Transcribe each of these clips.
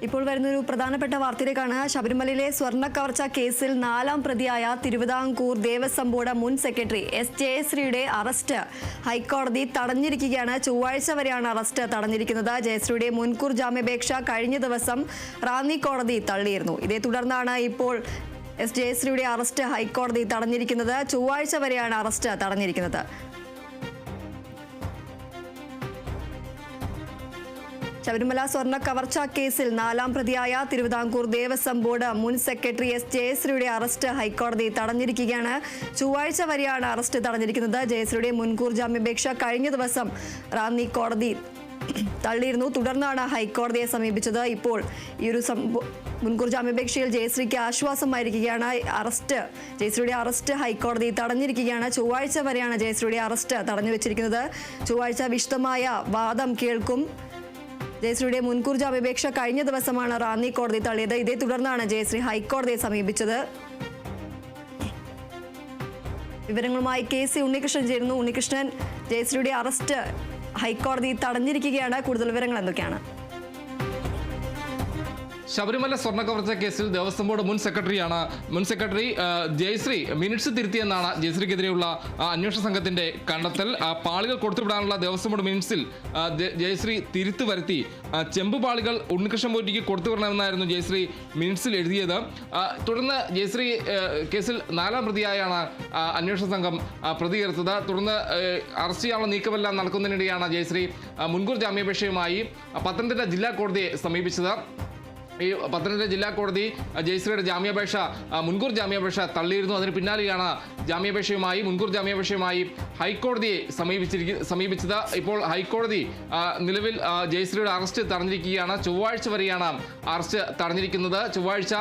ഇപ്പോൾ വരുന്നൊരു പ്രധാനപ്പെട്ട വാർത്തയിലേക്കാണ്. ശബരിമലയിലെ സ്വർണ്ണ കവർച്ച കേസിൽ 4ാം പ്രതിയായ തിരുവിതാംകൂർ ദേവസ്വം ബോർഡ് മുൻ സെക്രട്ടറി എസ് ജയശ്രീയുടെ അറസ്റ്റ് ഹൈക്കോടതി തടഞ്ഞിരിക്കുകയാണ്. ചൊവ്വാഴ്ച വരെയാണ് അറസ്റ്റ് തടഞ്ഞിരിക്കുന്നത്. ജയശ്രീയുടെ മുൻകൂർ ജാമ്യാപേക്ഷ കഴിഞ്ഞ ദിവസം റാന്നി കോടതി തള്ളിയിരുന്നു. ഇതേ തുടർന്നാണ് ഇപ്പോൾ എസ് ജയശ്രീയുടെ അറസ്റ്റ് ഹൈക്കോടതി തടഞ്ഞിരിക്കുന്നത്. ചൊവ്വാഴ്ച വരെയാണ് അറസ്റ്റ് തടഞ്ഞിരിക്കുന്നത്. ശബരിമല സ്വർണ്ണ കവർച്ച കേസിൽ 4ാം പ്രതിയായ തിരുവിതാംകൂർ ദേവസ്വം ബോർഡ് മുൻ സെക്രട്ടറി എസ് ജയശ്രീയുടെ അറസ്റ്റ് ഹൈക്കോടതി തടഞ്ഞിരിക്കുകയാണ്. ചൊവ്വാഴ്ച വരെയാണ് അറസ്റ്റ് തടഞ്ഞിരിക്കുന്നത്. ജയശ്രീയുടെ മുൻകൂർ ജാമ്യാപേക്ഷ കഴിഞ്ഞ ദിവസം റാന്നി കോടതി തള്ളിയിരുന്നു. തുടർന്നാണ് ഹൈക്കോടതിയെ സമീപിച്ചത്. ഇപ്പോൾ ഈ ഒരു മുൻകൂർ ജാമ്യാപേക്ഷയിൽ ജയശ്രീക്ക് ആശ്വാസമായിരിക്കുകയാണ്. ജയശ്രീയുടെ അറസ്റ്റ് ഹൈക്കോടതി തടഞ്ഞിരിക്കുകയാണ്. ചൊവ്വാഴ്ച വരെയാണ് ജയശ്രീയുടെ അറസ്റ്റ് തടഞ്ഞു വെച്ചിരിക്കുന്നത്. ചൊവ്വാഴ്ച വിശദമായ വാദം കേൾക്കും. ജയശ്രീയുടെ മുൻകൂർ ജാമ്യാപേക്ഷ കഴിഞ്ഞ ദിവസമാണ് റാന്നി കോടതി തള്ളിയത്. ഇതേ തുടർന്നാണ് ജയശ്രീ ഹൈക്കോടതിയെ സമീപിച്ചത്. വിവരങ്ങളുമായി KC ഉണ്ണികൃഷ്ണൻ ചേരുന്നു. ഉണ്ണികൃഷ്ണൻ, ജയശ്രീയുടെ അറസ്റ്റ് ഹൈക്കോടതി തടഞ്ഞിരിക്കുകയാണ്. കൂടുതൽ വിവരങ്ങൾ എന്തൊക്കെയാണ്? ശബരിമല സ്വർണ്ണ കവർച്ച കേസിൽ ദേവസ്വം ബോർഡ് മുൻ സെക്രട്ടറി ജയശ്രീ മിനിറ്റ്സ് തിരുത്തിയെന്നാണ് ജയശ്രീക്കെതിരെയുള്ള അന്വേഷണ സംഘത്തിന്റെ കണ്ടെത്തൽ. പാളികൾ കൊടുത്തുവിടാനുള്ള ദേവസ്വം ബോർഡ് മിനിറ്റ്സിൽ ജയശ്രീ തിരുത്തു വരുത്തി ചെമ്പ് പാളികൾ ഉണ്ണികൃഷ്ണൻ പോറ്റിക്ക് കൊടുത്തുവിടണമെന്നായിരുന്നു ജയശ്രീ മിനിറ്റ്സിൽ എഴുതിയത്. തുടർന്ന് ജയശ്രീ കേസിൽ 4ാം പ്രതിയായാണ് അന്വേഷണ സംഘം പ്രതികരിച്ചത്. തുടർന്ന് അറസ്റ്റ് ചെയ്യാനുള്ള നീക്കമെല്ലാം നടക്കുന്നതിനിടെയാണ് ജയശ്രീ മുൻകൂർ ജാമ്യാപേക്ഷയുമായി പത്തനംതിട്ട ജില്ലാ കോടതിയെ സമീപിച്ചത്. ഈ പത്തനംതിട്ട ജില്ലാ കോടതി ജയശ്രീയുടെ മുൻകൂർ ജാമ്യാപേക്ഷ തള്ളിയിരുന്നു. അതിന് പിന്നാലെയാണ് മുൻകൂർ ജാമ്യാപേക്ഷയുമായി ഹൈക്കോടതിയെ സമീപിച്ചത്. ഇപ്പോൾ ഹൈക്കോടതി നിലവിൽ ജയശ്രീയുടെ അറസ്റ്റ് തടഞ്ഞിരിക്കുകയാണ്. ചൊവ്വാഴ്ച വരെയാണ് അറസ്റ്റ് തടഞ്ഞിരിക്കുന്നത്. ചൊവ്വാഴ്ച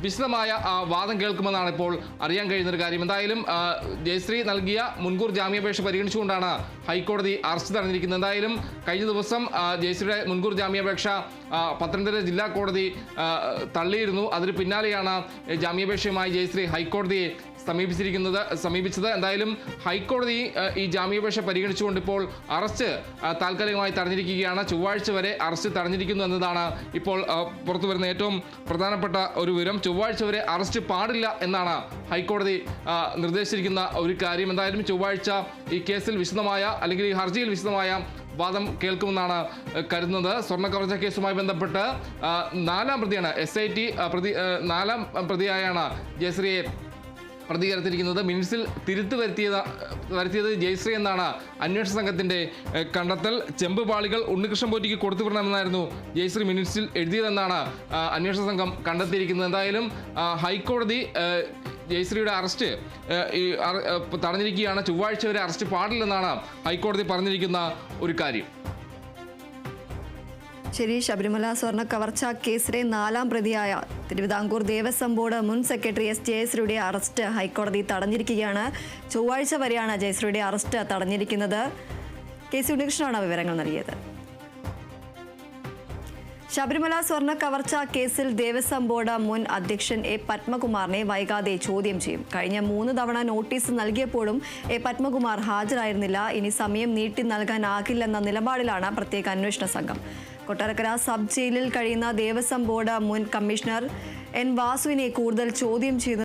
വിശദമായ വാദം കേൾക്കുമെന്നാണ് ഇപ്പോൾ അറിയാൻ കഴിയുന്നൊരു കാര്യം. എന്തായാലും ജയശ്രീ നൽകിയ മുൻകൂർ ജാമ്യാപേക്ഷ പരിഗണിച്ചുകൊണ്ടാണ് ഹൈക്കോടതി അറസ്റ്റ് തടഞ്ഞിരിക്കുന്നത്. എന്തായാലും കഴിഞ്ഞ ദിവസം ജയശ്രീയുടെ മുൻകൂർ ജാമ്യാപേക്ഷ പത്തനംതിട്ട ജില്ലാ കോടതി തള്ളിയിരുന്നു. അതിന് പിന്നാലെയാണ് ജാമ്യാപേക്ഷയുമായി ജയശ്രീ ഹൈക്കോടതിയെ സമീപിച്ചത്. എന്തായാലും ഹൈക്കോടതി ഈ ജാമ്യാപേക്ഷ പരിഗണിച്ചുകൊണ്ട് ഇപ്പോൾ അറസ്റ്റ് താൽക്കാലികമായി തടഞ്ഞിരിക്കുകയാണ്. ചൊവ്വാഴ്ച വരെ അറസ്റ്റ് തടഞ്ഞിരിക്കുന്നു എന്നതാണ് ഇപ്പോൾ പുറത്തു വരുന്ന ഏറ്റവും പ്രധാനപ്പെട്ട ഒരു വിവരം. ചൊവ്വാഴ്ച വരെ അറസ്റ്റ് പാടില്ല എന്നാണ് ഹൈക്കോടതി നിർദ്ദേശിച്ചിരിക്കുന്ന ഒരു കാര്യം. എന്തായാലും ചൊവ്വാഴ്ച ഈ കേസിൽ അല്ലെങ്കിൽ ഈ ഹർജിയിൽ വിശദമായ വാദം കേൾക്കുമെന്നാണ് കരുതുന്നത്. സ്വർണ്ണ കവർച്ച കേസുമായി ബന്ധപ്പെട്ട് 4ാം പ്രതിയാണ് SIT 4ാം പ്രതിയായാണ് ജയശ്രീയെ പ്രതികരിച്ചിരിക്കുന്നത്. മിനിറ്റ്സിൽ തിരുത്തു വരുത്തിയത് ജയശ്രീ എന്നാണ് അന്വേഷണ സംഘത്തിന്റെ കണ്ടെത്തൽ. ചെമ്പ് പാളികൾ ഉണ്ണികൃഷ്ണൻ പോറ്റിക്ക് കൊടുത്തുവിടണമെന്നായിരുന്നു ജയശ്രീ മിനിറ്റ്സിൽ എഴുതിയതെന്നാണ് അന്വേഷണ സംഘം കണ്ടെത്തിയിരിക്കുന്നത്. എന്തായാലും ഹൈക്കോടതി ജയശ്രീയുടെ അറസ്റ്റ് തടഞ്ഞിരിക്കുകയാണ്. ചൊവ്വാഴ്ച വരെ അറസ്റ്റ് പാടില്ലെന്നാണ് ഹൈക്കോടതി പറഞ്ഞിരിക്കുന്ന ഒരു കാര്യം. ശരി, ശബരിമല സ്വർണ്ണ കവർച്ച കേസിലെ 4ാം പ്രതിയായ തിരുവിതാംകൂർ ദേവസ്വം ബോർഡ് മുൻ സെക്രട്ടറി എസ് ജയശ്രീയുടെ അറസ്റ്റ് ഹൈക്കോടതി തടഞ്ഞിരിക്കുകയാണ്. ചൊവ്വാഴ്ച വരെയാണ് ജയശ്രീയുടെ അറസ്റ്റ് തടഞ്ഞിരിക്കുന്നത്. KC ഉണ്ണികൃഷ്ണനാണ് വിവരങ്ങൾ നൽകിയത്. ശബരിമല സ്വർണ്ണ കവർച്ച കേസിൽ ദേവസ്വം ബോർഡ് മുൻ അധ്യക്ഷൻ A പത്മകുമാറിനെ വൈകാതെ ചോദ്യം ചെയ്യും. കഴിഞ്ഞ 3 തവണ നോട്ടീസ് നൽകിയപ്പോഴും A പത്മകുമാർ ഹാജരായിരുന്നില്ല. ഇനി സമയം നീട്ടി നൽകാനാകില്ലെന്ന നിലപാടിലാണ് പ്രത്യേക അന്വേഷണ സംഘം. കൊട്ടാരക്കര സബ് ജയിലിൽ കഴിയുന്ന ദേവസ്വം ബോർഡ് മുൻ കമ്മീഷണർ N വാസുവിനെ കൂടുതൽ ചോദ്യം ചെയ്യുന്നു.